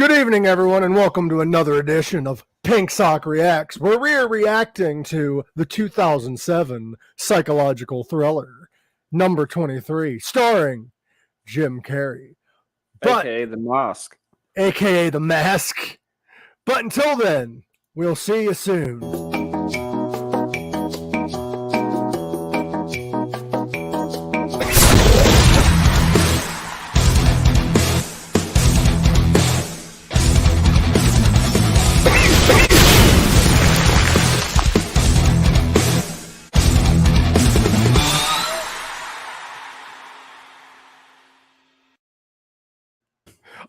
Good evening, everyone, and welcome to another edition of Pink Sock Reacts, where we are reacting to the 2007 psychological thriller, number 23, starring Jim Carrey. AKA The Mask. AKA The Mask. But until then, we'll see you soon.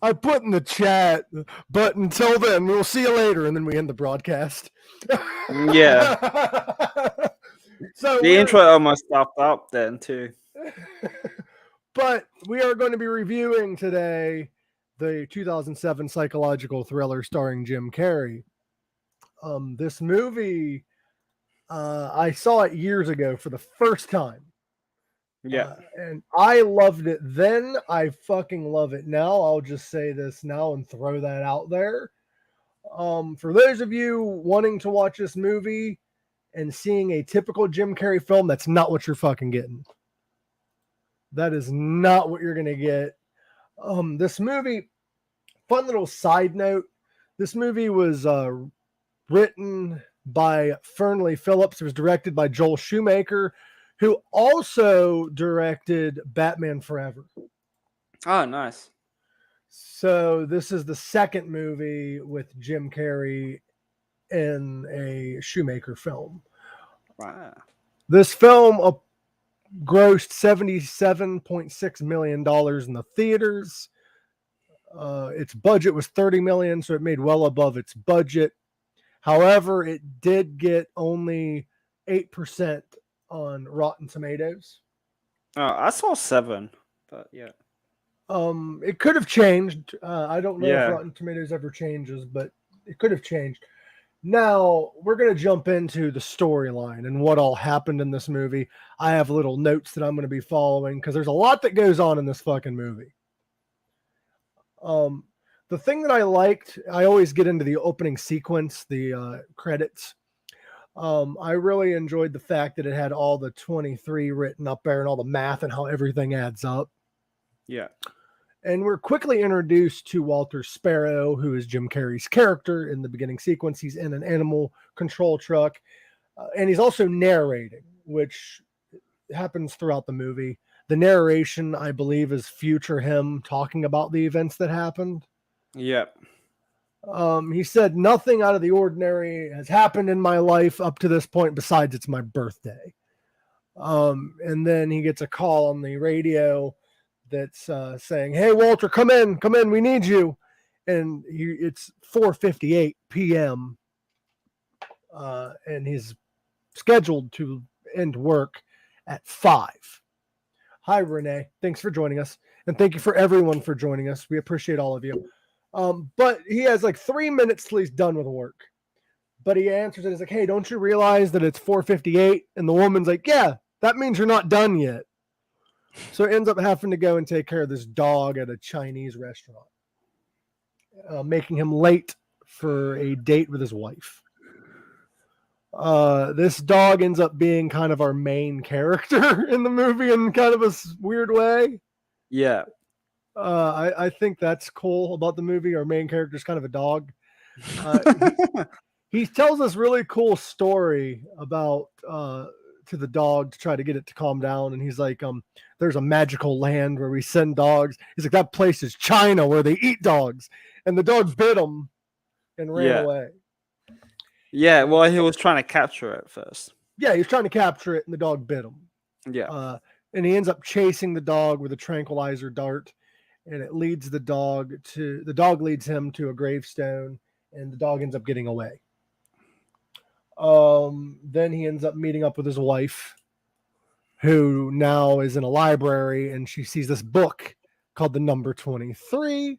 I put in the chat, but until then, we'll see you later, and then we end the broadcast. Yeah. So the intro almost stopped up then, too. But we are going to be reviewing today the 2007 psychological thriller starring Jim Carrey. This movie, I saw it years ago for the first time. Yeah. And I loved it then. I fucking love it now. I'll just say this now and throw that out there. For those of you wanting to watch this movie and seeing a typical Jim Carrey film, that's not what you're fucking getting. That is not what you're going to get. This movie, fun little side note, this movie was written by Fernley Phillips. It was directed by Joel Schumacher, who also directed Batman Forever. Oh, nice. So this is the second movie with Jim Carrey in a Schumacher film. Wow. This film grossed $77.6 million in the theaters. Its budget was $30 million, so it made well above its budget. However, it did get only 8% on Rotten Tomatoes. Oh, I saw 7, but yeah. It could have changed. I don't know Yeah. if Rotten Tomatoes ever changes, but it could have changed. Now, we're going to jump into the storyline and what all happened in this movie. I have little notes that I'm going to be following because there's a lot that goes on in this fucking movie. The thing that I liked, I always get into the opening sequence, the credits. I really enjoyed the fact that it had all the 23 written up there and all the math and how everything adds up. Yeah. And we're quickly introduced to Walter Sparrow, who is Jim Carrey's character in the beginning sequence. He's in an animal control truck, and he's also narrating, which happens throughout the movie. The narration, I believe, is future him talking about the events that happened. Yeah. He said, nothing out of the ordinary has happened in my life up to this point besides it's my birthday. And then he gets a call on the radio that's saying, hey, Walter, come in, we need you. And it's 4:58 p.m. And he's scheduled to end work at 5. Hi, Renee. Thanks for joining us. And thank you for everyone for joining us. We appreciate all of you. But he has like 3 minutes till he's done with work. But he answers it. He's like, hey, don't you realize that it's 4:58? And the woman's like, yeah, that means you're not done yet. So he ends up having to go and take care of this dog at a Chinese restaurant, making him late for a date with his wife. This dog ends up being kind of our main character in the movie in kind of a weird way. Yeah. I think that's cool about the movie. Our main character is kind of a dog. He tells this really cool story about to the dog to try to get it to calm down. And he's like, there's a magical land where we send dogs. He's like, that place is China where they eat dogs. And the dog bit him and ran away. Yeah, well, he was trying to capture it first. Yeah, he was trying to capture it and the dog bit him. Yeah. And he ends up chasing the dog with a tranquilizer dart. And it leads the dog leads him to a gravestone, and the dog ends up getting away. Then he ends up meeting up with his wife, who now is in a library, and she sees this book called The Number 23.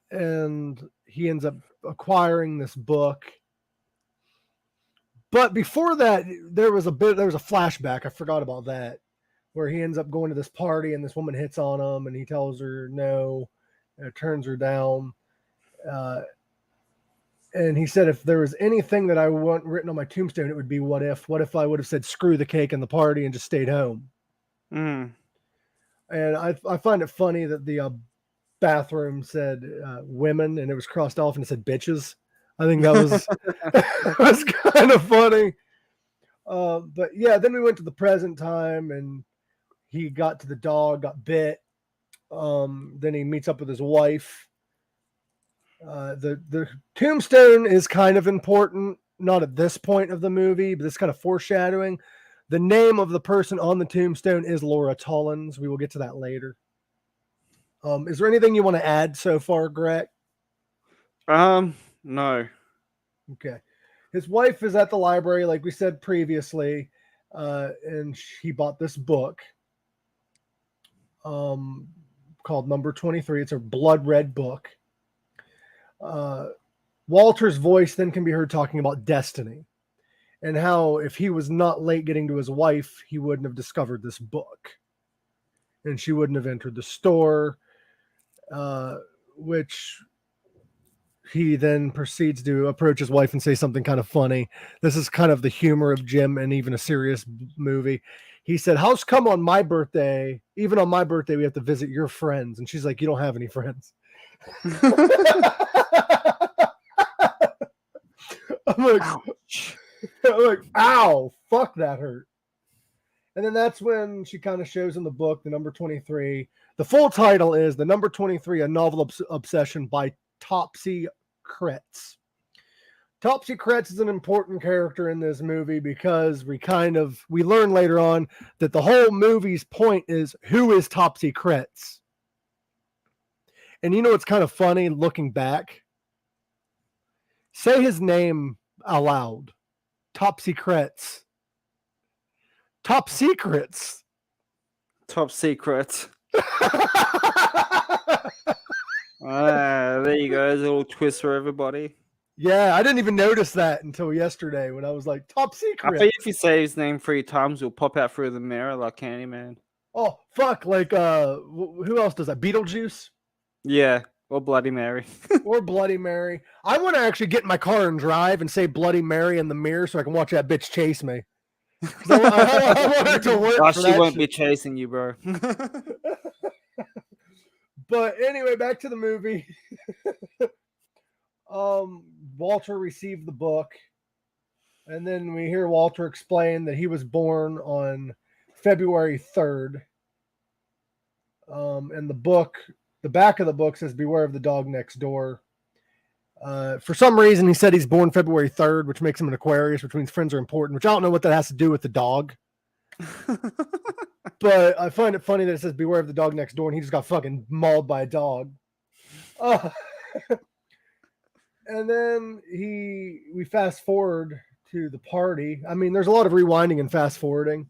And he ends up acquiring this book. But before that, there was a flashback. I forgot about that, where he ends up going to this party and this woman hits on him and he tells her no. It turns her down. And he said, if there was anything that I want written on my tombstone, it would be what if? What if I would have said, screw the cake and the party and just stayed home? Mm. And I find it funny that the bathroom said women and it was crossed off and it said bitches. I think that was, was kind of funny. But yeah, then we went to the present time and he got to the dog, got bit. Then he meets up with his wife. The tombstone is kind of important, not at this point of the movie, but it's kind of foreshadowing. The name of the person on the tombstone is Laura Tollins. We will get to that later. Is there anything you want to add so far, Greg? No. Okay. His wife is at the library, like we said previously, and he bought this book called Number 23. It's a blood red book. Walter's voice then can be heard talking about destiny and how if he was not late getting to his wife, he wouldn't have discovered this book and she wouldn't have entered the store, which he then proceeds to approach his wife and say something kind of funny. This is kind of the humor of Jim and even a serious movie. He said, how's come on my birthday, even on my birthday, we have to visit your friends? And she's like, you don't have any friends. I'm like, ow, fuck, that hurt. And then that's when she kind of shows in the book, the number 23. The full title is The Number 23, A Novel Obsession by Topsy Kretz. Topsy Kretz is an important character in this movie because we learn later on that the whole movie's point is, who is Topsy Kretz? And you know what's kind of funny looking back? Say his name aloud. Topsy Kretz. Top Secrets. Top Secret. There you go. There's a little twist for everybody. Yeah, I didn't even notice that until yesterday when I was like, Top Secret. I think if you say his name 3 times, it'll pop out through the mirror like Candyman. Oh, fuck. Like, who else does that? Beetlejuice? Yeah, or Bloody Mary. Or Bloody Mary. I want to actually get in my car and drive and say Bloody Mary in the mirror so I can watch that bitch chase me. I want her to work. She won't be chasing you, bro. But anyway, back to the movie. Walter received the book, and then we hear Walter explain that he was born on February 3rd. And the back of the book says, beware of the dog next door. For some reason, he said he's born February 3rd, which makes him an Aquarius, which means friends are important, which I don't know what that has to do with the dog. But I find it funny that it says, beware of the dog next door, and he just got fucking mauled by a dog. And then we fast forward to the party. I mean, there's a lot of rewinding and fast forwarding,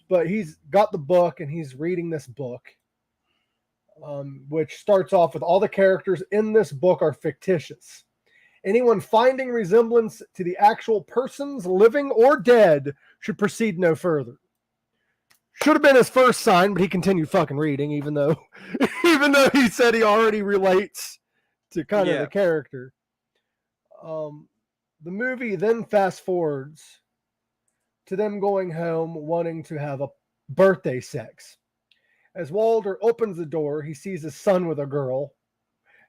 but he's got the book and he's reading this book, which starts off with all the characters in this book are fictitious. Anyone finding resemblance to the actual persons, living or dead, should proceed no further. Should have been his first sign, but he continued fucking reading, even though he said he already relates to kind of the character. The movie then fast forwards to them going home, wanting to have a birthday sex. As Walter opens the door, he sees his son with a girl.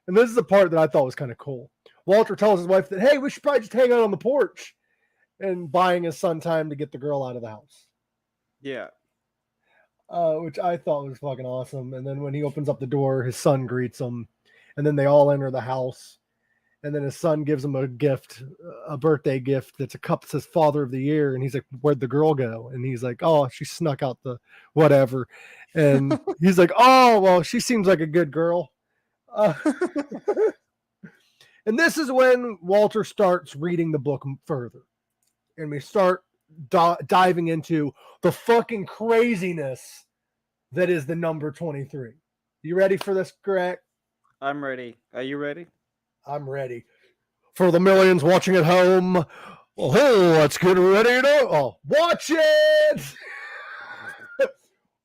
And this is the part that I thought was kind of cool. Walter tells his wife that, hey, we should probably just hang out on the porch, and buying his son time to get the girl out of the house. Yeah. Which I thought was fucking awesome. And then when he opens up the door, his son greets him, and then they all enter the house. And then his son gives him a gift, a birthday gift that's a cup that says Father of the Year. And he's like, where'd the girl go? And he's like, oh, she snuck out the whatever. And he's like, oh, well, she seems like a good girl. And this is when Walter starts reading the book further. And we start diving into the fucking craziness that is the number 23. You ready for this, Greg? I'm ready. Are you ready? I'm ready. For the millions watching at home, oh, let's get ready to watch it.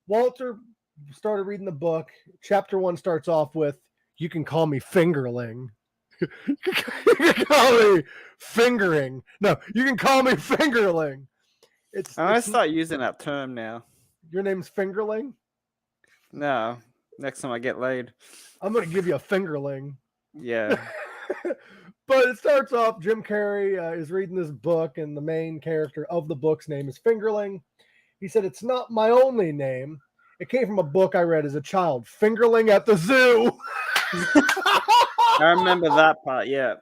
Walter started reading the book. Chapter 1 starts off with, You can call me Fingerling. You can call me Fingering. No, you can call me Fingerling. I'm gonna start using that term now. Your name's Fingerling? No, next time I get laid. I'm going to give you a Fingerling. Yeah. But it starts off, Jim Carrey is reading this book, and the main character of the book's name is Fingerling. He said, it's not my only name. It came from a book I read as a child, Fingerling at the Zoo. I remember that part, yeah.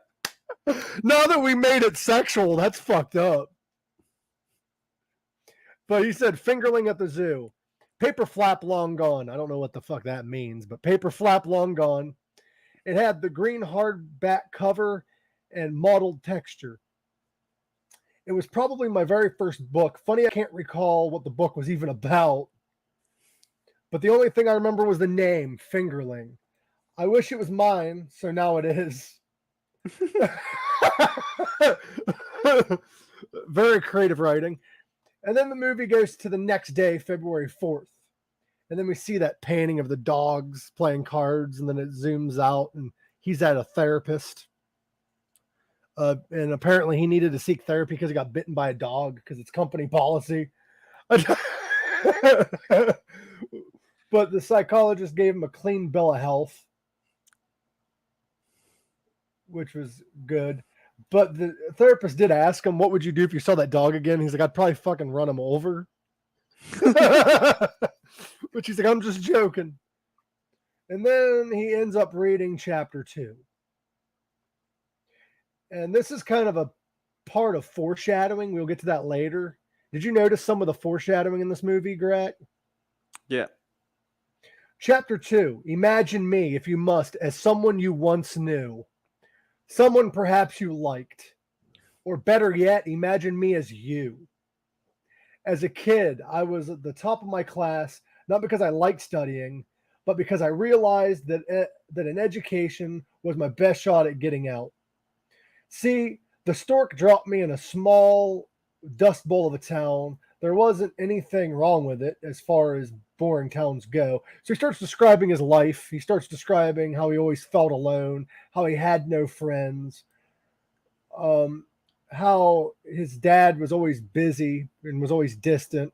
Now that we made it sexual, that's fucked up. But he said, Fingerling at the Zoo. Paper flap long gone. I don't know what the fuck that means, but paper flap long gone. It had the green hardback cover and mottled texture. It was probably my very first book. Funny, I can't recall what the book was even about. But the only thing I remember was the name, Fingerling. I wish it was mine, so now it is. Very creative writing. And then the movie goes to the next day, February 4th. And then we see that painting of the dogs playing cards, and then it zooms out, and he's at a therapist. And apparently he needed to seek therapy because he got bitten by a dog because it's company policy. But the psychologist gave him a clean bill of health, which was good. But the therapist did ask him, what would you do if you saw that dog again? He's like, I'd probably fucking run him over. But she's like, I'm just joking. And then he ends up reading chapter 2. And this is kind of a part of foreshadowing. We'll get to that later. Did you notice some of the foreshadowing in this movie, Gorak? Yeah. Chapter 2, imagine me, if you must, as someone you once knew. Someone perhaps you liked. Or better yet, imagine me as you. As a kid, I was at the top of my class, not because I liked studying, but because I realized that an education was my best shot at getting out. See, the stork dropped me in a small dust bowl of a town. There wasn't anything wrong with it as far as boring towns go. So he starts describing his life. He starts describing how he always felt alone, how he had no friends, how his dad was always busy and was always distant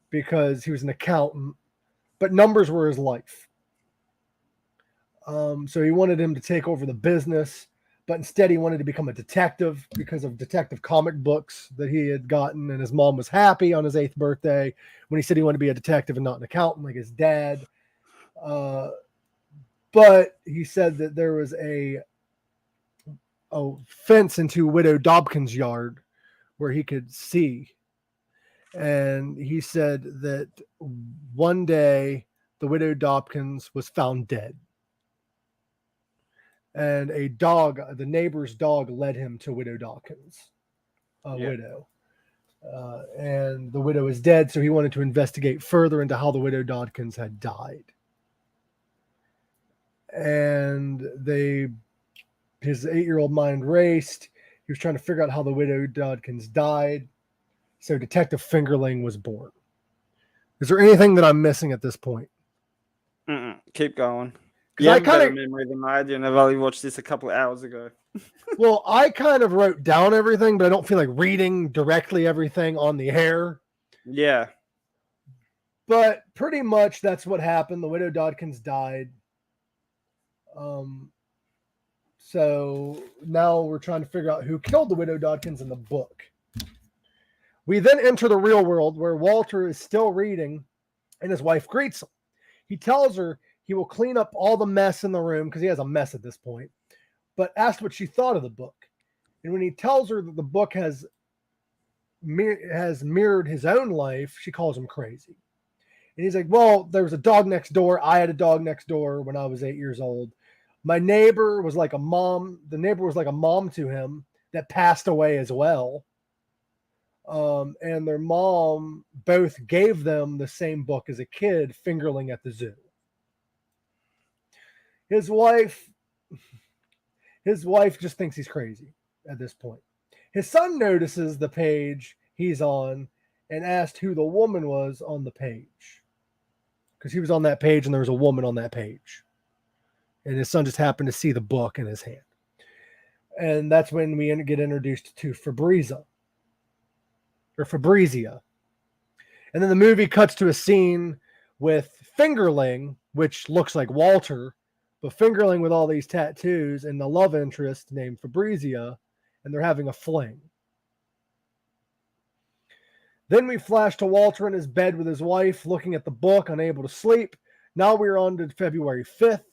because he was an accountant, but numbers were his life. So he wanted him to take over the business, but instead he wanted to become a detective because of detective comic books that he had gotten, and his mom was happy on his 8th birthday when he said he wanted to be a detective and not an accountant like his dad. But he said that there was a fence into Widow Dobkin's yard where he could see. And he said that one day the Widow Dobkins was found dead. And a dog, the neighbor's dog, led him to Widow Dawkins, widow. And the widow is dead, so he wanted to investigate further into how the Widow Dawkins had died. And his 8-year-old mind raced. He was trying to figure out how the Widow Dawkins died. So Detective Fingerling was born. Is there anything that I'm missing at this point? Keep going. You have a better memory than I do, and I've only watched this a couple of hours ago. Well, I kind of wrote down everything, but I don't feel like reading directly everything on the air. Yeah. But pretty much that's what happened. The Widow Dawkins died. So now we're trying to figure out who killed the Widow Dawkins in the book. We then enter the real world where Walter is still reading and his wife greets him. He tells her he will clean up all the mess in the room because he has a mess at this point, but asked what she thought of the book. And when he tells her that the book has mirrored his own life, she calls him crazy. And he's like, well, there was a dog next door. I had a dog next door when I was 8 years old. My neighbor was like a mom. The neighbor was like a mom to him that passed away as well. And their mom both gave them the same book as a kid, Fingerling at the Zoo. His wife just thinks he's crazy at this point. His son notices the page he's on and asked who the woman was on the page. Because he was on that page and there was a woman on that page. and his son just happened to see the book in his hand. And that's when we get introduced to Fabrizia. And then the movie cuts to a scene with Fingerling, which looks like Walter, but Fingerling with all these tattoos, and the love interest named Fabrizia, and they're having a fling. Then we flash to Walter in his bed with his wife, looking at the book, unable to sleep. Now we're on to February 5th.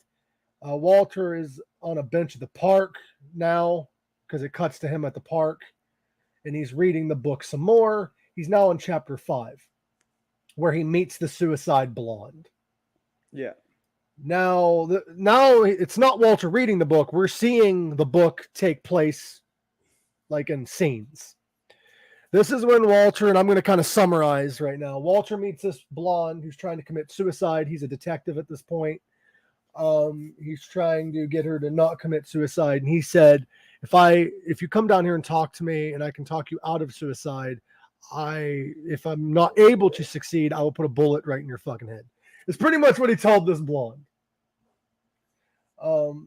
Walter is on a bench at the park now, because it cuts to him at the park, and he's reading the book some more. He's now in chapter 5, where he meets the suicide blonde. Yeah. Now it's not Walter reading the book. We're seeing the book take place like in scenes. This is when Walter, and I'm going to kind of summarize right now. Walter meets this blonde who's trying to commit suicide. He's a detective at this point. He's trying to get her to not commit suicide. And he said, if you come down here and talk to me and I can talk you out of suicide, if I'm not able to succeed, I will put a bullet right in your fucking head. It's pretty much what he told this blonde.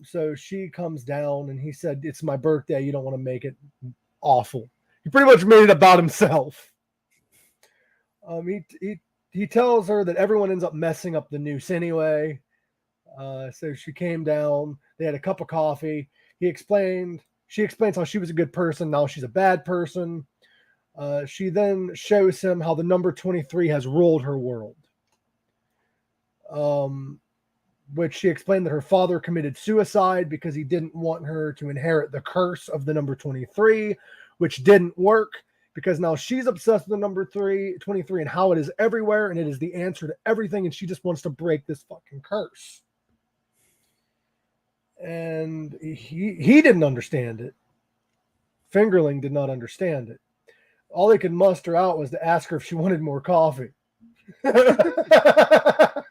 So she comes down and he said, it's my birthday. You don't want to make it awful. He pretty much made it about himself. He tells her that everyone ends up messing up the noose anyway. So she came down. They had a cup of coffee. She explains how she was a good person. Now she's a bad person. She then shows him how the number 23 has ruled her world. Which she explained that her father committed suicide because he didn't want her to inherit the curse of the number 23, which didn't work because now she's obsessed with the number 23 and how it is everywhere, and it is the answer to everything, and she just wants to break this fucking curse. And he didn't understand it. Fingerling did not understand it. All he could muster out was to ask her if she wanted more coffee. That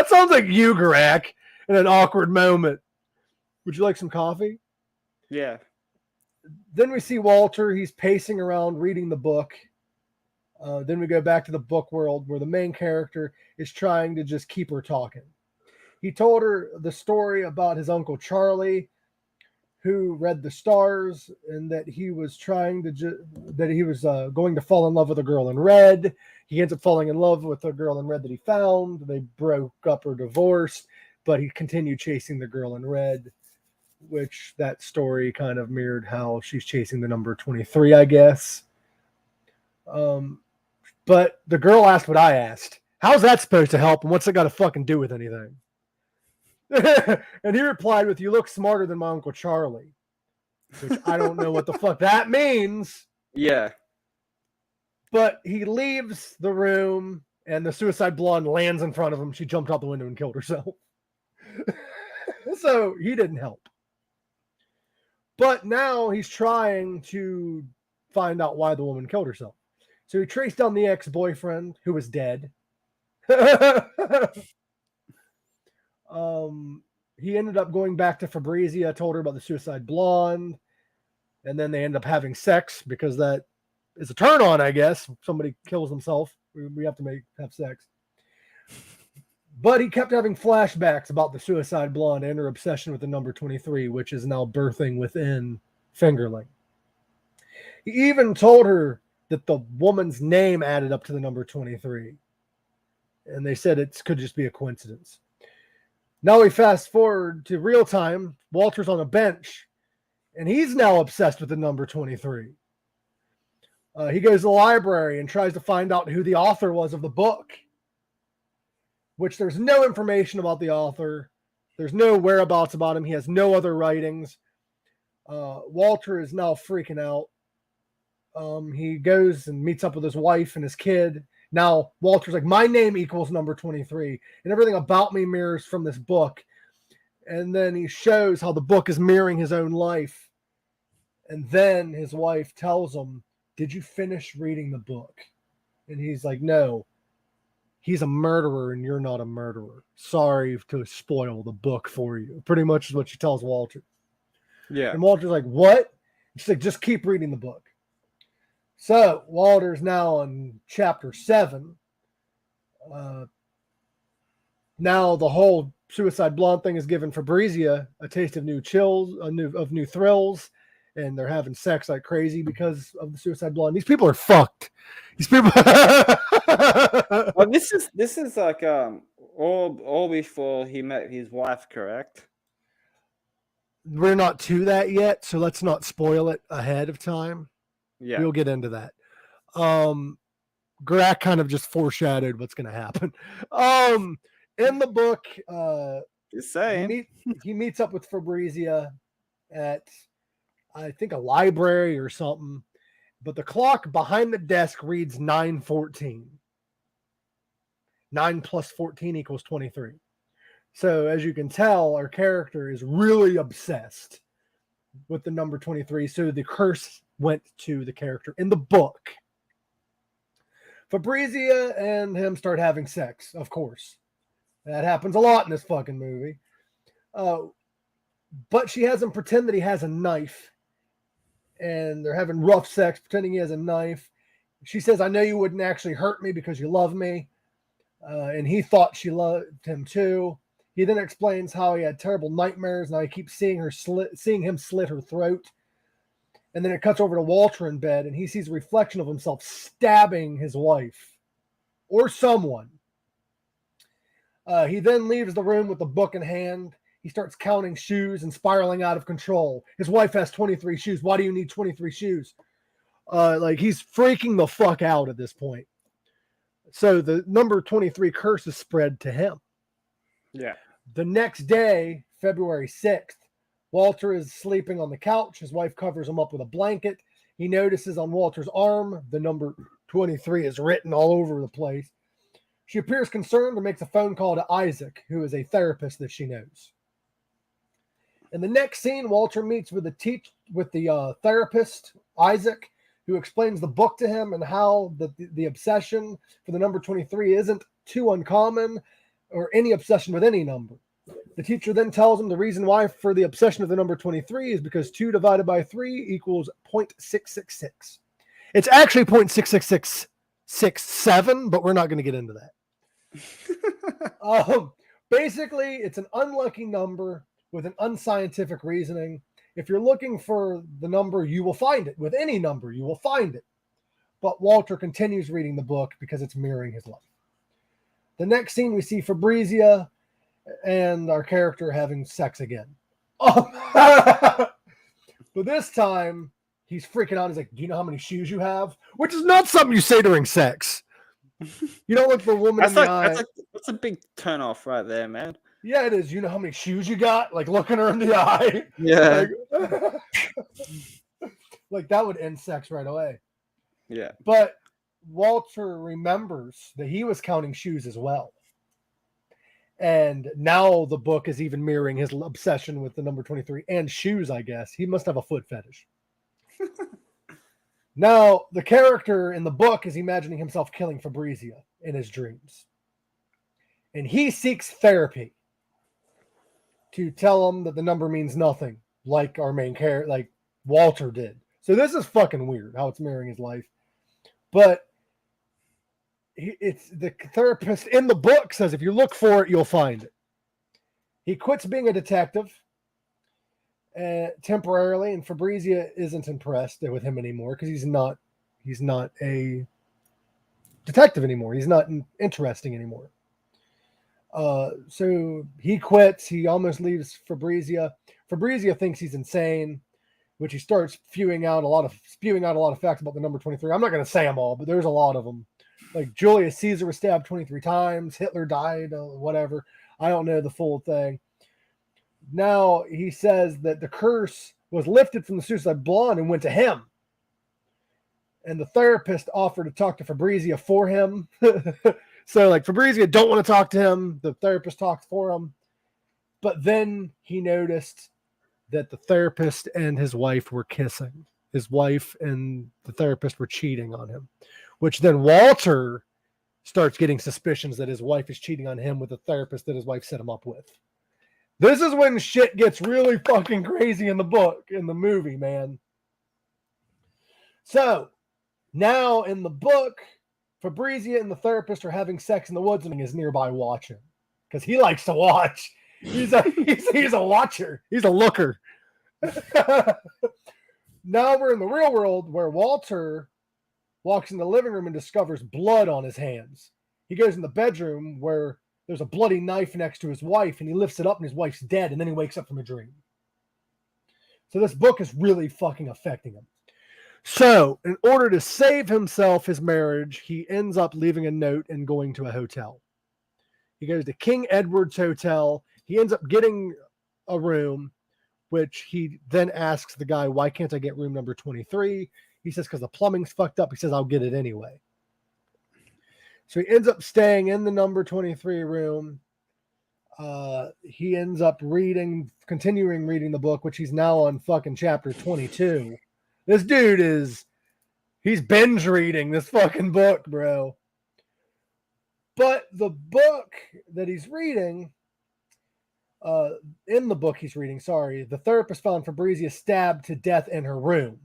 sounds like you, Gorak, in an awkward moment. Would you like some coffee? Yeah. Then we see Walter. He's pacing around reading the book. Then we go back to the book world where the main character is trying to just keep her talking. He told her the story about his Uncle Charlie, who read the stars, and that he was going to fall in love with a girl in red. He ends up falling in love with a girl in red that he found. They broke up or divorced, but he continued chasing the girl in red, which that story kind of mirrored how she's chasing the number 23, I guess. But the girl asked what I asked. How's that supposed to help, and what's it got to fucking do with anything? And he replied with, you look smarter than my Uncle Charlie, which I don't know what the fuck that means. Yeah. But he leaves the room and the suicide blonde lands in front of him. She jumped out the window and killed herself. So he didn't help. But now he's trying to find out why the woman killed herself. So he traced down the ex-boyfriend who was dead. He ended up going back to Fabrizia, told her about the suicide blonde, and then they end up having sex because that is a turn on, I guess. Somebody kills himself. We have to have sex. But he kept having flashbacks about the suicide blonde and her obsession with the number 23, which is now birthing within Fingerling. He even told her that the woman's name added up to the number 23. And they said it could just be a coincidence. Now we fast forward to real time. Walter's on a bench, and he's now obsessed with the number 23. He goes to the library and tries to find out who the author was of the book, which there's no information about the author. There's no whereabouts about him. He has no other writings. Walter is now freaking out. He goes and meets up with his wife and his kid. Now, Walter's like, my name equals number 23, and everything about me mirrors from this book. And then he shows how the book is mirroring his own life. And then his wife tells him, did you finish reading the book? And he's like, no. He's a murderer, and you're not a murderer. Sorry to spoil the book for you. Pretty much is what she tells Walter. Yeah. And Walter's like, what? She's like, just keep reading the book. So Walter's now on chapter 7. Now the whole suicide blonde thing is giving Fabrizia a taste of new chills, new thrills, and they're having sex like crazy because of the suicide blonde. These people are fucked. These people. Well, this is like all before he met his wife, correct? We're not to that yet, so let's not spoil it ahead of time. Yeah, we'll get into that. Gorak kind of just foreshadowed what's going to happen. In the book, just saying, he meets up with Fabrizia at, I think, a library or something, but the clock behind the desk reads 9:14. 9 plus 14 equals 23. So as you can tell, our character is really obsessed with the number 23. So the curse went to the character in the book. Fabrizia and him start having sex, of course. That happens a lot in this fucking movie. But she has him pretend that he has a knife. And they're having rough sex, pretending he has a knife. She says, I know you wouldn't actually hurt me because you love me. And he thought she loved him too. He then explains how he had terrible nightmares. Now he keeps seeing him slit her throat. And then it cuts over to Walter in bed, and he sees a reflection of himself stabbing his wife or someone. He then leaves the room with the book in hand. He starts counting shoes and spiraling out of control. His wife has 23 shoes. Why do you need 23 shoes? He's freaking the fuck out at this point. So the number 23 curse is spread to him. Yeah. The next day, February 6th, Walter is sleeping on the couch. His wife covers him up with a blanket. He notices on Walter's arm the number 23 is written all over the place. She appears concerned and makes a phone call to Isaac, who is a therapist that she knows. In the next scene, Walter meets with the therapist, Isaac, who explains the book to him and how the obsession for the number 23 isn't too uncommon or any obsession with any number. The teacher then tells him the reason why for the obsession of the number 23 is because 2 divided by 3 equals 0.666. It's actually 0.66667, but we're not going to get into that. Basically, it's an unlucky number with an unscientific reasoning. If you're looking for the number, you will find it. With any number, you will find it. But Walter continues reading the book because it's mirroring his life. The next scene, we see Fabrizia and our character having sex again. But this time, he's freaking out. He's like, do you know how many shoes you have? Which is not something you say during sex. You don't look the woman in the eye. That's a big turn off right there, man. Yeah, it is. You know how many shoes you got? Like looking her in the eye. Yeah. Like that would end sex right away. Yeah. But Walter remembers that he was counting shoes as well. And now the book is even mirroring his obsession with the number 23 and shoes, I guess. He must have a foot fetish. Now, the character in the book is imagining himself killing Fabrizia in his dreams. And he seeks therapy to tell him that the number means nothing, like our main character, like Walter did. So this is fucking weird how it's mirroring his life. But it's the therapist in the book says if you look for it, you'll find it. He quits being a detective temporarily, and Fabrizia isn't impressed with him anymore because he's not a detective anymore. He's not interesting anymore. So he quits. He almost leaves Fabrizia. Fabrizia thinks he's insane, which he starts spewing out a lot of facts about the number 23. I'm not going to say them all, but there's a lot of them. Like Julius Caesar was stabbed 23 times. Hitler died, whatever. I don't know the full thing. Now he says that the curse was lifted from the suicide blonde and went to him. And the therapist offered to talk to Fabrizia for him. So like Fabrizia don't want to talk to him. The therapist talked for him. But then he noticed that the therapist and his wife were kissing. His wife and the therapist were cheating on him. Which then Walter starts getting suspicions that his wife is cheating on him with the therapist that his wife set him up with. This is when shit gets really fucking crazy in the movie, man. So, now in the book, Fabrizia and the therapist are having sex in the woods and is nearby watching. Because he likes to watch. He's a watcher. He's a looker. Now we're in the real world where Walter walks in the living room and discovers blood on his hands. He goes in the bedroom where there's a bloody knife next to his wife, and he lifts it up and his wife's dead, and then he wakes up from a dream. So this book is really fucking affecting him. So in order to save himself his marriage, he ends up leaving a note and going to a hotel. He goes to King Edward's Hotel. He ends up getting a room, which he then asks the guy, why can't I get room number 23? He says, because the plumbing's fucked up. He says, I'll get it anyway. So he ends up staying in the number 23 room. He ends up continuing reading the book, which he's now on fucking chapter 22. This dude he's binge reading this fucking book, bro. But the book that he's reading, in the book he's reading, the therapist found Fabrizia stabbed to death in her room,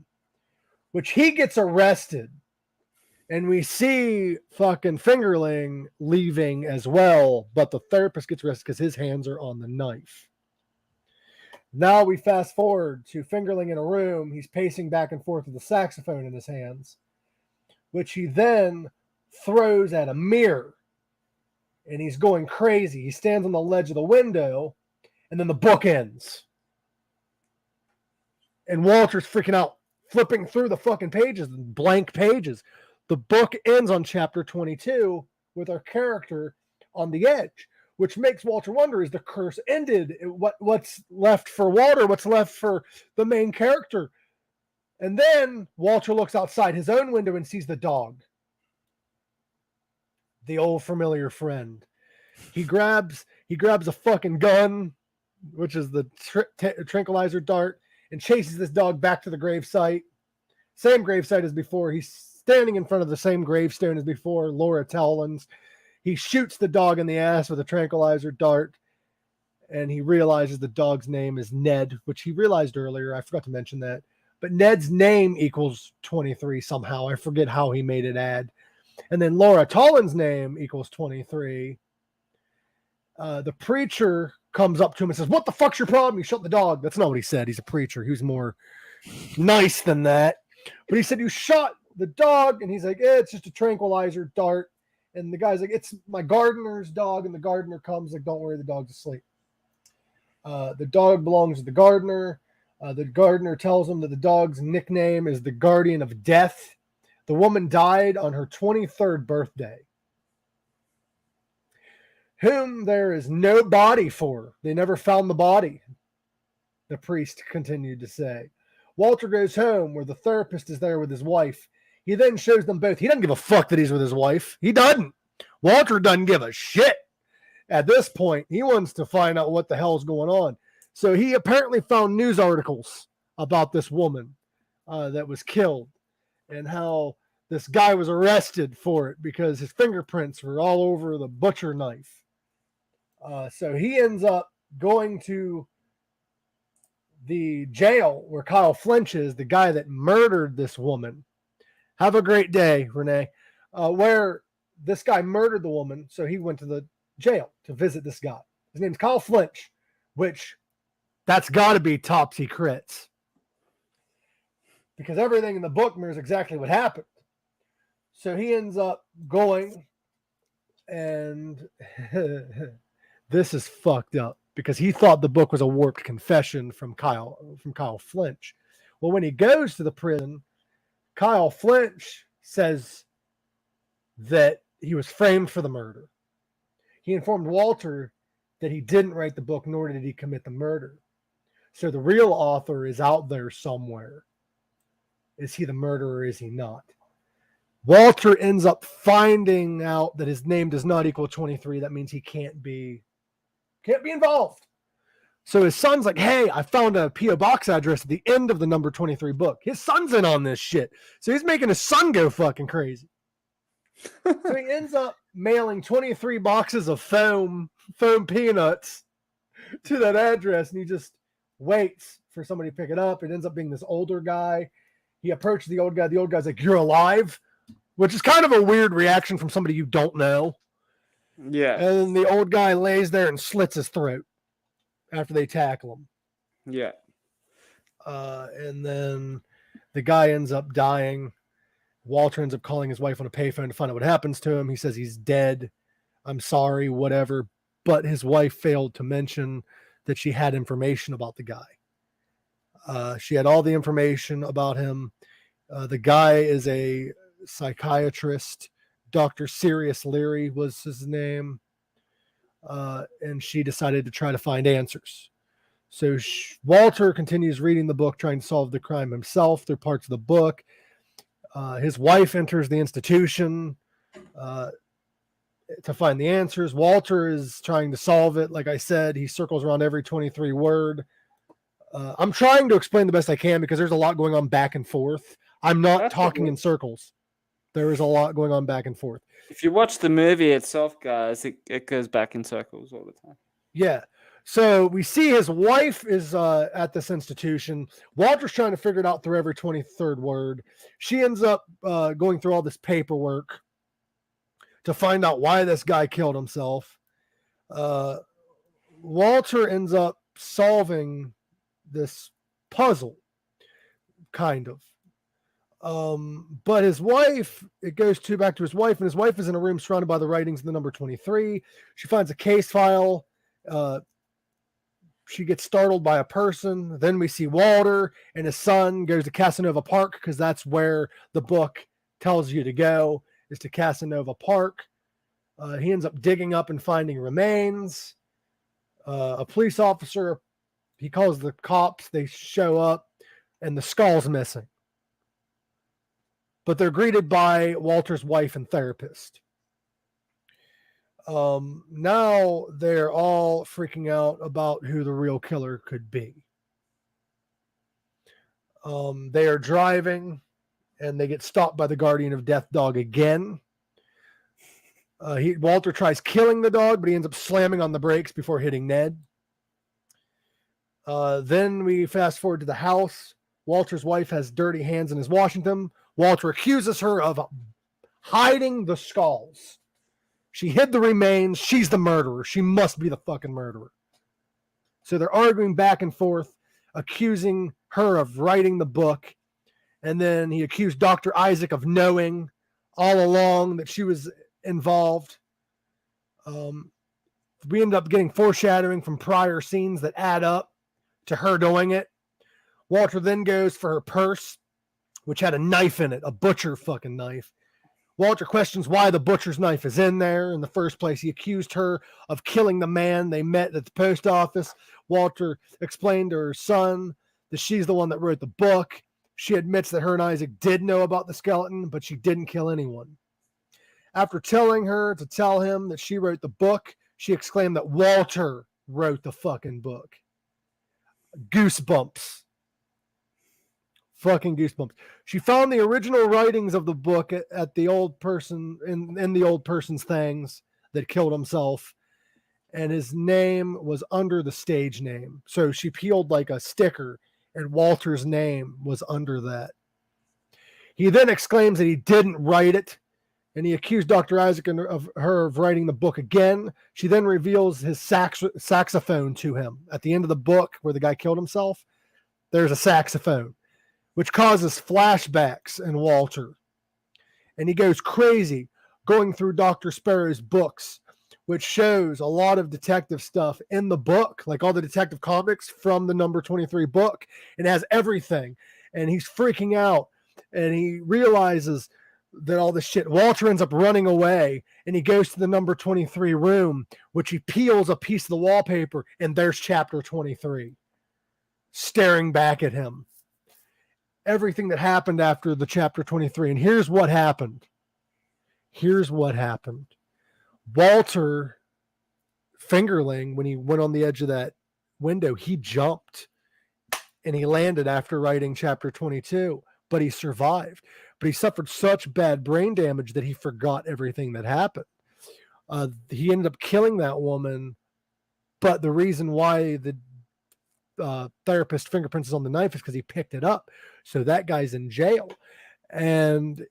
which he gets arrested. And we see fucking Fingerling leaving as well, but the therapist gets arrested because his hands are on the knife. Now we fast forward to Fingerling in a room. He's pacing back and forth with a saxophone in his hands, which he then throws at a mirror. And he's going crazy. He stands on the ledge of the window, and then the book ends. And Walter's freaking out, flipping through the fucking pages, blank pages. The book ends on chapter 22 with our character on the edge, which makes Walter wonder, is the curse ended? What's left for Walter? What's left for the main character? And then Walter looks outside his own window and sees the dog. The old familiar friend. He grabs a fucking gun, which is the tranquilizer dart, and chases this dog back to the gravesite. Same gravesite as before. He's standing in front of the same gravestone as before, Laura Towlan's. He shoots the dog in the ass with a tranquilizer dart, and he realizes the dog's name is Ned, which he realized earlier. I forgot to mention that. But Ned's name equals 23 somehow. I forget how he made it add. And then Laura Tolland's name equals 23. The preacher comes up to him and says, what the fuck's your problem? You shot the dog. That's not what he said. He's a preacher. He was more nice than that. But he said, you shot the dog. And he's like, it's just a tranquilizer dart. And the guy's like, it's my gardener's dog. And the gardener comes like, don't worry, the dog's asleep. The dog belongs to the gardener. The gardener tells him that the dog's nickname is the guardian of death. The woman died on her 23rd birthday, whom there is no body for. They never found the body, the priest continued to say. Walter goes home where the therapist is there with his wife. He then shows them both. He doesn't give a fuck that he's with his wife. He doesn't. Walter doesn't give a shit. At this point, he wants to find out what the hell's going on. So he apparently found news articles about this woman that was killed, and how this guy was arrested for it because his fingerprints were all over the butcher knife. So he ends up going to the jail where Kyle Flinch is, the guy that murdered this woman. Have a great day, Renee. Where this guy murdered the woman, so he went to the jail to visit this guy. His name's Kyle Flinch, which that's got to be top secrets, because everything in the book mirrors exactly what happened. So he ends up going, and this is fucked up because he thought the book was a warped confession from Kyle Flinch. Well, when he goes to the prison, Kyle Flinch says that he was framed for the murder. He informed Walter that he didn't write the book, nor did he commit the murder. So the real author is out there somewhere. Is he the murderer or is he not? Walter ends up finding out that his name does not equal 23. That means he can't be involved. So his son's like, hey, I found a P.O. box address at the end of the number 23 book. His son's in on this shit. So he's making his son go fucking crazy. So he ends up mailing 23 boxes of foam peanuts to that address, and he just waits for somebody to pick it up. It ends up being this older guy. He approached the old guy. The old guy's like, you're alive? Which is kind of a weird reaction from somebody you don't know. Yeah. And the old guy lays there and slits his throat. after they tackle him. Yeah. And then the guy ends up dying. Walter ends up calling his wife on a payphone to find out what happens to him. He says he's dead. I'm sorry, whatever. But his wife failed to mention that she had information about the guy. She had all the information about him. The guy is a psychiatrist. Dr. Sirius Leary was his name. And she decided to try to find answers. So Walter continues reading the book, trying to solve the crime himself through parts of the book. His wife enters the institution to find the answers. Walter is trying to solve it. Like I said, he circles around every 23 word. I'm trying to explain the best I can because there's a lot going on back and forth. I'm not talking in circles. There is a lot going on back and forth. If you watch the movie itself, guys, it goes back in circles all the time. Yeah. So we see his wife is at this institution. Walter's trying to figure it out through every 23rd word. She ends up going through all this paperwork to find out why this guy killed himself. Walter ends up solving this puzzle, kind of. But his wife, it goes back to his wife, and his wife is in a room surrounded by the writings of the number 23. She finds a case file. She gets startled by a person. Then we see Walter and his son goes to Casanova Park because that's where the book tells you to go, is to Casanova Park. He ends up digging up and finding remains. A police officer, he calls the cops. They show up and the skull's missing. But they're greeted by Walter's wife and therapist. Now they're all freaking out about who the real killer could be. They are driving and they get stopped by the guardian of death dog again. Walter tries killing the dog, but he ends up slamming on the brakes before hitting Ned. Then we fast forward to the house. Walter's wife has dirty hands and is washing them. Walter accuses her of hiding the skulls. She hid the remains. She's the murderer. She must be the fucking murderer. So they're arguing back and forth, accusing her of writing the book. And then he accused Dr. Isaac of knowing all along that she was involved. We ended up getting foreshadowing from prior scenes that add up to her doing it. Walter then goes for her purse, which had a knife in it, a butcher fucking knife. Walter questions why the butcher's knife is in there in the first place. He accused her of killing the man they met at the post office. Walter explained to her son that she's the one that wrote the book. She admits that her and Isaac did know about the skeleton, but she didn't kill anyone. After telling her to tell him that she wrote the book, she exclaimed that Walter wrote the fucking book. Goosebumps. Fucking goosebumps. She found the original writings of the book at the old person in the old person's things that killed himself, and his name was under the stage name. So she peeled like a sticker, and Walter's name was under that. He then exclaims that he didn't write it, and he accused Dr. Isaac of writing the book again. She then reveals his saxophone to him at the end of the book where the guy killed himself. There's a saxophone, which causes flashbacks in Walter. And he goes crazy going through Dr. Sparrow's books, which shows a lot of detective stuff in the book, like all the detective comics from the number 23 book. It has everything. And he's freaking out. And he realizes that all this shit. Walter ends up running away, and he goes to the number 23 room, which he peels a piece of the wallpaper, and there's chapter 23 staring back at him. Everything that happened after the chapter 23. And here's what happened. Walter Fingerling, when he went on the edge of that window, he jumped and he landed after writing chapter 22, but he survived. But he suffered such bad brain damage that he forgot everything that happened. He ended up killing that woman, but the reason why the therapist fingerprints is on the knife is because he picked it up. So that guy's in jail. And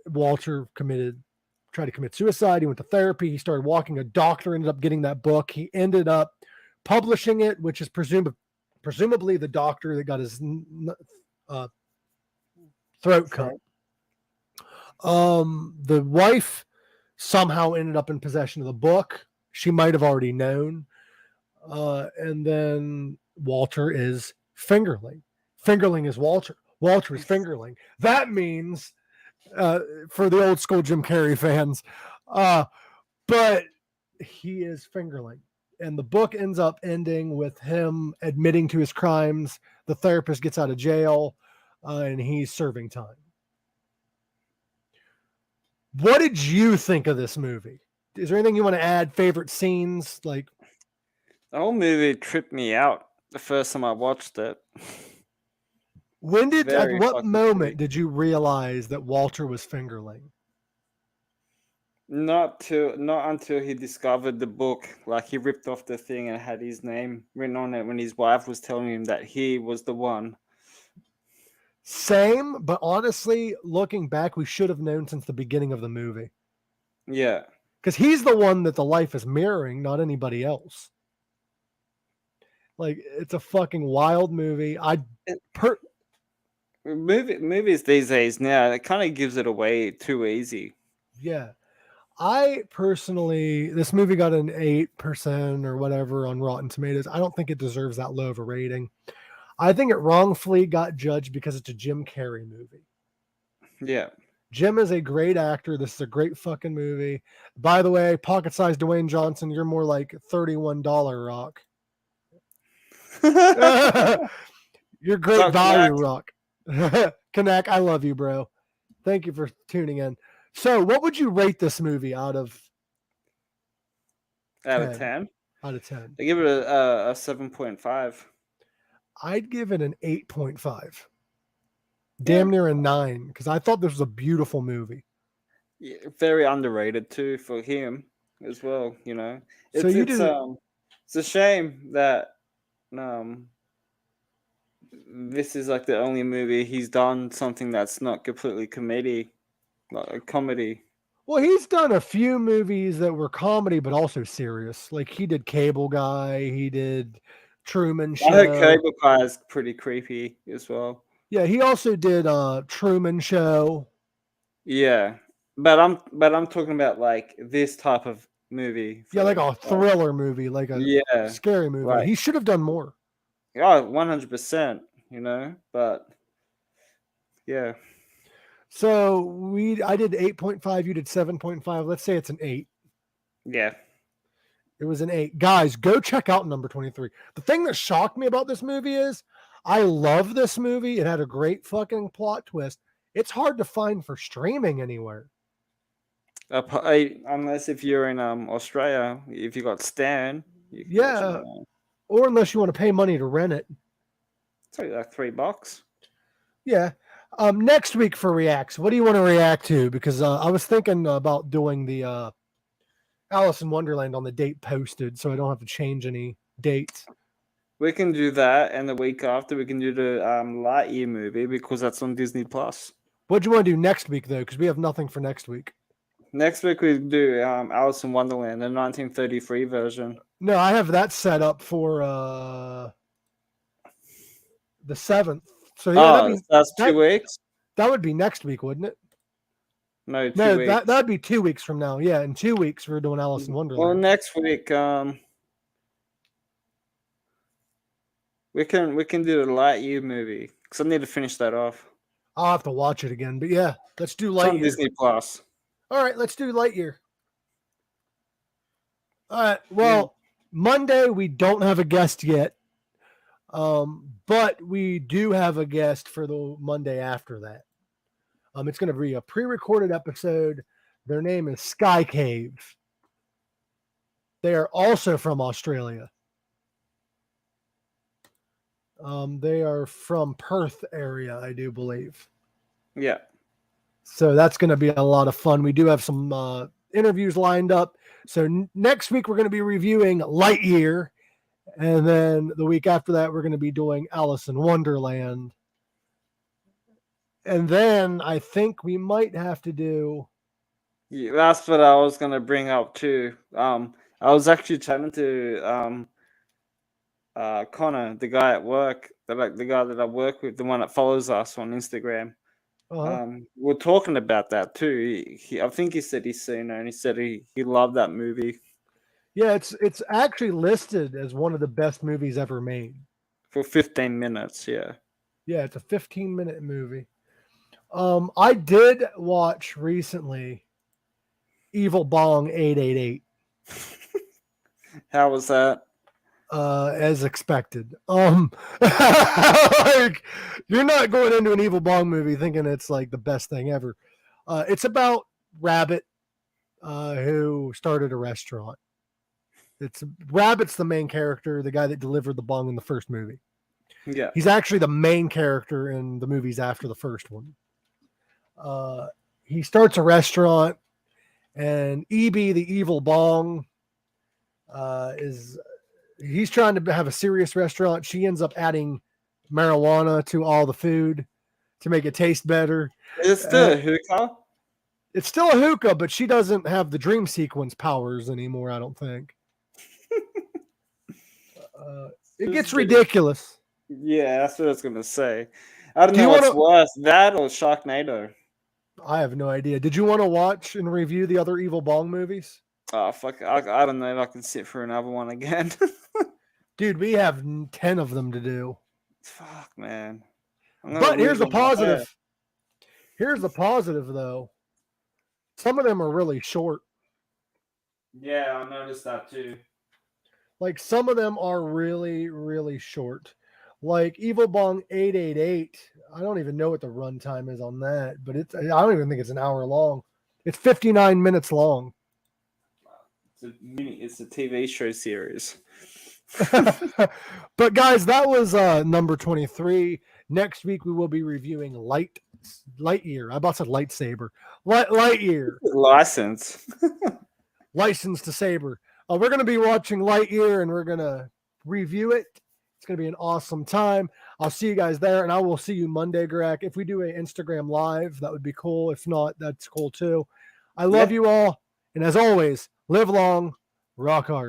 Walter tried to commit suicide. He went to therapy. He started walking. A doctor ended up getting that book. He ended up publishing it, which is presumably the doctor that got his throat cut. The wife somehow ended up in possession of the book. She might have already known. And then Walter is Fingerling. Fingerling is Walter. Walter is Fingerling. That means, for the old school Jim Carrey fans, but he is Fingerling. And the book ends up ending with him admitting to his crimes. The therapist gets out of jail, and he's serving time. What did you think of this movie? Is there anything you want to add? Favorite scenes? Like, the whole movie tripped me out the first time I watched it. at what moment did you realize that Walter was Fingerling? Not until he discovered the book. Like, he ripped off the thing and had his name written on it when his wife was telling him that he was the one. Same, but honestly, looking back, we should have known since the beginning of the movie. Yeah. Because he's the one that the life is mirroring, not anybody else. Like, it's a fucking wild movie. Movies these days now, it kind of gives it away too easy. Yeah. I personally, this movie got an 8% or whatever on Rotten Tomatoes. I don't think it deserves that low of a rating. I think it wrongfully got judged because it's a Jim Carrey movie. Yeah. Jim is a great actor. This is a great fucking movie. By the way, pocket-sized Dwayne Johnson, you're more like $31 Rock. You're great value, Rock. Kanak, I love you, bro. Thank you for tuning in. So, what would you rate this movie out of 10? Out of 10. I give it a 7.5. I'd give it an 8.5. Damn near a 9, because I thought this was a beautiful movie. Yeah, very underrated too for him as well, you know. It's a shame that this is like the only movie he's done something that's not completely comedy. Like a comedy. Well, he's done a few movies that were comedy, but also serious. Like, he did Cable Guy. He did Truman Show. I heard Cable Guy is pretty creepy as well. Yeah, he also did Truman Show. Yeah, but I'm talking about like this type of movie. Yeah, like a thriller movie, like a scary movie. Right. He should have done more. Yeah, 100%. You know, but yeah. So I did 8.5, you did 7.5. Let's say it's an 8. Yeah. It was an 8. Guys, go check out number 23. The thing that shocked me about this movie is I love this movie. It had a great fucking plot twist. It's hard to find for streaming anywhere. Unless if you're in Australia, if you got Stan. Yeah. Or unless you want to pay money to rent it. It's like $3. Yeah. Next week for Reacts, what do you want to react to? Because I was thinking about doing the Alice in Wonderland on the date posted, so I don't have to change any dates. We can do that, and the week after we can do the Lightyear movie because that's on Disney Plus. What do you want to do next week though? Because we have nothing for next week. Next week we do Alice in Wonderland, the 1933 version. No, I have that set up for the 7th. So yeah, that's 2 weeks. That would be next week, wouldn't it? No, 2 weeks. That'd be 2 weeks from now. Yeah, in 2 weeks we're doing Alice in Wonderland. Well, next week we can do the Lightyear movie because I need to finish that off. I'll have to watch it again, but yeah, let's do Lightyear. It's on Disney Plus. All right, let's do Lightyear. All right. Well, Monday we don't have a guest yet, but we do have a guest for the Monday after that. It's going to be a pre-recorded episode. Their name is Sky Cave. They are also from Australia. They are from Perth area, I do believe. Yeah. So that's going to be a lot of fun. We do have some interviews lined up. So next week we're going to be reviewing Lightyear. And then the week after that, we're going to be doing Alice in Wonderland. And then I think we might have to do... Yeah, that's what I was going to bring up too. I was actually chatting to Connor, the guy at work, the guy that I work with, the one that follows us on Instagram. We're talking about that too. I think he said he's seen it, and he said he loved that movie. Yeah, it's actually listed as one of the best movies ever made. For 15 minutes, yeah. Yeah, it's a 15-minute movie. I did watch recently Evil Bong 888. How was that? As expected. Like, you're not going into an Evil Bong movie thinking it's like the best thing ever. It's about Rabbit, who started a restaurant. Rabbit's the main character, the guy that delivered the bong in the first movie. Yeah. He's actually the main character in the movies after the first one. He starts a restaurant, and E.B., the evil bong, he's trying to have a serious restaurant. She ends up adding marijuana to all the food to make it taste better. Is it still a hookah? It's still a hookah, but she doesn't have the dream sequence powers anymore, I don't think. It gets ridiculous. Yeah, that's what I was going to say. I don't know what's worse, that or Sharknado. I have no idea. Did you want to watch and review the other Evil Bong movies? Oh, fuck. I don't know if I can sit for another one again. Dude, we have 10 of them to do. Fuck, man. But here's the positive. Here's the positive, though. Some of them are really short. Yeah, I noticed that too. Like, some of them are really, really short. Like Evil Bong 888, I don't even know what the runtime is on that, but I don't even think it's an hour long. It's 59 minutes long. It's a TV show series. But guys, that was number 23. Next week we will be reviewing Lightyear. I about said lightsaber. Lightyear. License to Saber. We're going to be watching Lightyear, and we're going to review it. It's going to be an awesome time. I'll see you guys there, and I will see you Monday, Gorak. If we do an Instagram live, that would be cool. If not, that's cool too. I love you all. And as always, live long, rock hard.